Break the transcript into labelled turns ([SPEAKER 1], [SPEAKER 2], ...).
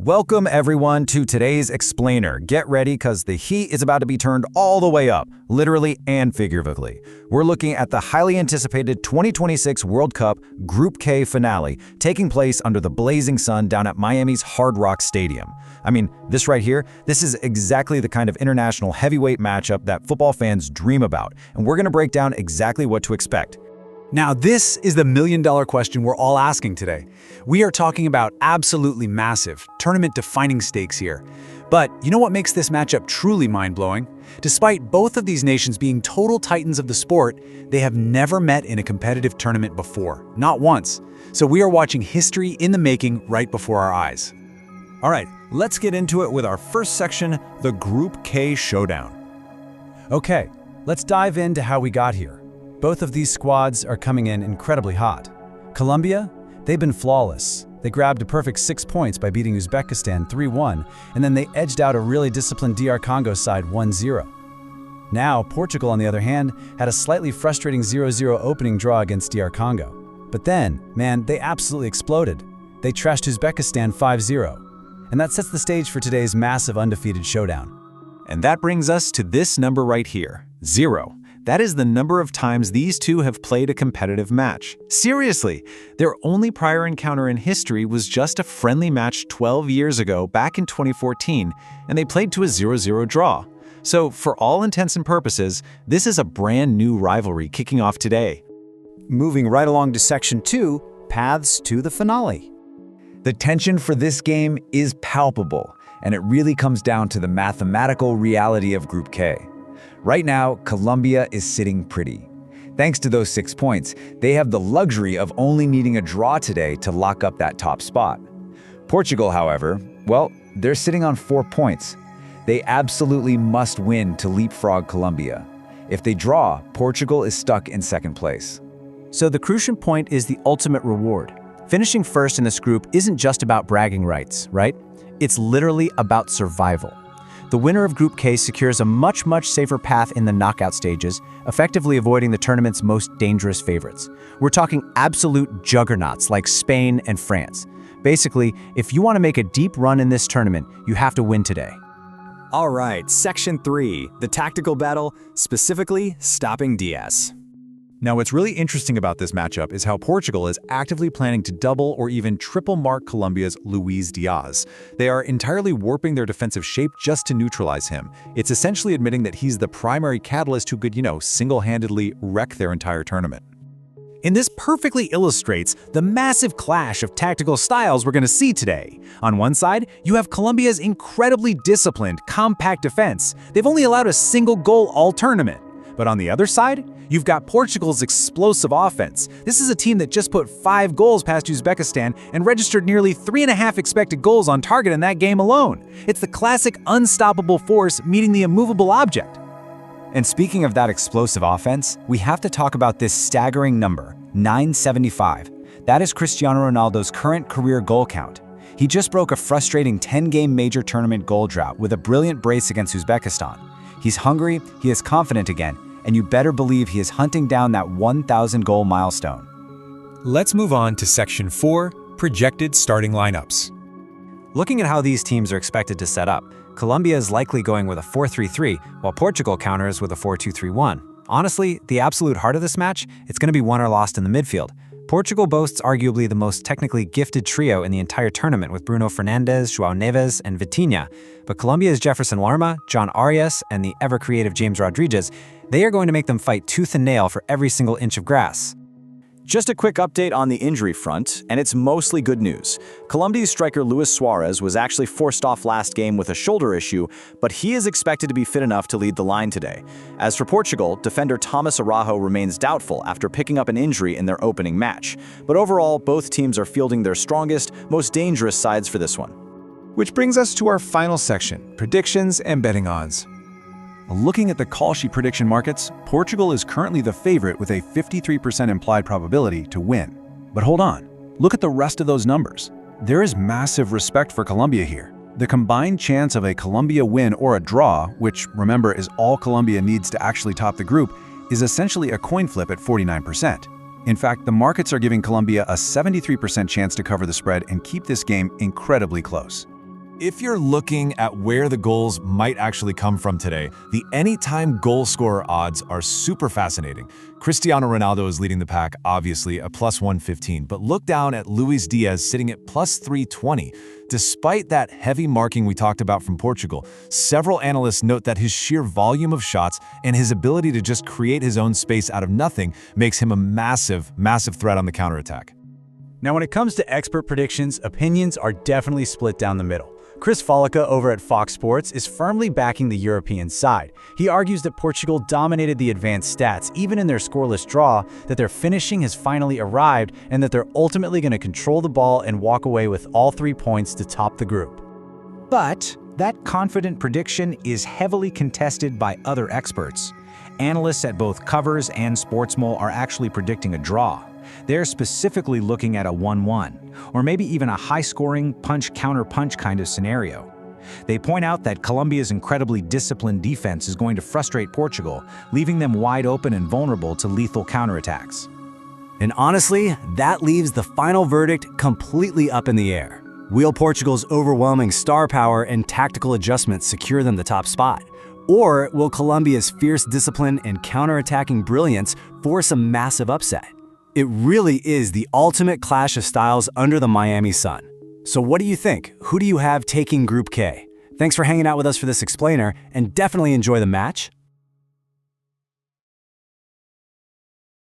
[SPEAKER 1] Welcome everyone to today's Explainer. Get ready because the heat is about to be turned all the way up, literally and figuratively. We're looking at the highly anticipated 2026 World Cup Group K finale taking place under the blazing sun down at Miami's Hard Rock Stadium. I mean, this right here, this is exactly the kind of international heavyweight matchup that football fans dream about, and we're going to break down exactly what to expect.
[SPEAKER 2] Now, this is the million-dollar question we're all asking today. We are talking about absolutely massive, tournament-defining stakes here. But you know what makes this matchup truly mind-blowing? Despite both of these nations being total titans of the sport, they have never met in a competitive tournament before, not once. So we are watching history in the making right before our eyes.
[SPEAKER 1] All right, let's get into it with our first section, the Group K Showdown. Okay, let's dive into how we got here. Both of these squads are coming in incredibly hot. Colombia, they've been flawless. They grabbed a perfect 6 points by beating Uzbekistan 3-1, and then they edged out a really disciplined DR Congo side 1-0. Now, Portugal, on the other hand, had a slightly frustrating 0-0 opening draw against DR Congo. But then, man, they absolutely exploded. They trashed Uzbekistan 5-0. And that sets the stage for today's massive undefeated showdown.
[SPEAKER 3] And that brings us to this number right here, 0. That is the number of times these two have played a competitive match. Seriously, their only prior encounter in history was just a friendly match 12 years ago back in 2014, and they played to a 0-0 draw. So for all intents and purposes, this is a brand new rivalry kicking off today.
[SPEAKER 4] Moving right along to Section 2, paths to the finale.
[SPEAKER 5] The tension for this game is palpable, and it really comes down to the mathematical reality of Group K. Right now, Colombia is sitting pretty. Thanks to those 6 points, they have the luxury of only needing a draw today to lock up that top spot. Portugal, however, well, they're sitting on 4 points. They absolutely must win to leapfrog Colombia. If they draw, Portugal is stuck in second place.
[SPEAKER 4] So the crucial point is the ultimate reward. Finishing first in this group isn't just about bragging rights, right? It's literally about survival. The winner of Group K secures a much safer path in the knockout stages, effectively avoiding the tournament's most dangerous favorites. We're talking absolute juggernauts like Spain and France. Basically, if you want to make a deep run in this tournament, you have to win today.
[SPEAKER 6] All right, Section 3, the tactical battle, specifically stopping Diaz.
[SPEAKER 3] Now, what's really interesting about this matchup is how Portugal is actively planning to double or even triple mark Colombia's Luis Diaz. They are entirely warping their defensive shape just to neutralize him. It's essentially admitting that he's the primary catalyst who could, single-handedly wreck their entire tournament.
[SPEAKER 2] And this perfectly illustrates the massive clash of tactical styles we're going to see today. On one side, you have Colombia's incredibly disciplined, compact defense. They've only allowed a single goal all tournament. But on the other side, you've got Portugal's explosive offense. This is a team that just put 5 goals past Uzbekistan and registered nearly 3.5 expected goals on target in that game alone. It's the classic unstoppable force meeting the immovable object.
[SPEAKER 4] And speaking of that explosive offense, we have to talk about this staggering number, 975. That is Cristiano Ronaldo's current career goal count. He just broke a frustrating 10-game major tournament goal drought with a brilliant brace against Uzbekistan. He's hungry, he is confident again, and you better believe he is hunting down that 1,000 goal milestone.
[SPEAKER 7] Let's move on to Section 4, projected starting lineups.
[SPEAKER 4] Looking at how these teams are expected to set up, Colombia is likely going with a 4-3-3, while Portugal counters with a 4-2-3-1. Honestly, the absolute heart of this match, it's going to be won or lost in the midfield. Portugal boasts arguably the most technically gifted trio in the entire tournament with Bruno Fernandes, João Neves, and Vitinha. But Colombia's Jefferson Lerma, John Arias, and the ever-creative James Rodriguez, they are going to make them fight tooth and nail for every single inch of grass.
[SPEAKER 6] Just a quick update on the injury front, and it's mostly good news. Colombia's striker Luis Suarez was actually forced off last game with a shoulder issue, but he is expected to be fit enough to lead the line today. As for Portugal, defender Thomas Araujo remains doubtful after picking up an injury in their opening match. But overall, both teams are fielding their strongest, most dangerous sides for this one.
[SPEAKER 7] Which brings us to our final section, predictions and betting odds.
[SPEAKER 1] Looking at the call sheet prediction markets, Portugal is currently the favorite with a 53% implied probability to win. But hold on, look at the rest of those numbers. There is massive respect for Colombia here. The combined chance of a Colombia win or a draw, which remember is all Colombia needs to actually top the group, is essentially a coin flip at 49%. In fact, the markets are giving Colombia a 73% chance to cover the spread and keep this game incredibly close.
[SPEAKER 3] If you're looking at where the goals might actually come from today, the anytime goal scorer odds are super fascinating. Cristiano Ronaldo is leading the pack, obviously, at plus 115, but look down at Luis Diaz sitting at plus 320. Despite that heavy marking we talked about from Portugal, several analysts note that his sheer volume of shots and his ability to just create his own space out of nothing makes him a massive, massive threat on the counterattack.
[SPEAKER 1] Now, when it comes to expert predictions, opinions are definitely split down the middle. Chris Follica over at Fox Sports is firmly backing the European side. He argues that Portugal dominated the advanced stats, even in their scoreless draw, that their finishing has finally arrived, and that they're ultimately going to control the ball and walk away with all 3 points to top the group.
[SPEAKER 2] But that confident prediction is heavily contested by other experts. Analysts at both Covers and Sportsmole are actually predicting a draw. They're specifically looking at a 1-1, or maybe even a high-scoring punch-counter-punch kind of scenario. They point out that Colombia's incredibly disciplined defense is going to frustrate Portugal, leaving them wide open and vulnerable to lethal counterattacks.
[SPEAKER 4] And honestly, that leaves the final verdict completely up in the air. Will Portugal's overwhelming star power and tactical adjustments secure them the top spot? Or will Colombia's fierce discipline and counterattacking brilliance force a massive upset? It really is the ultimate clash of styles under the Miami sun. So what do you think? Who do you have taking Group K? Thanks for hanging out with us for this explainer, and definitely enjoy the match.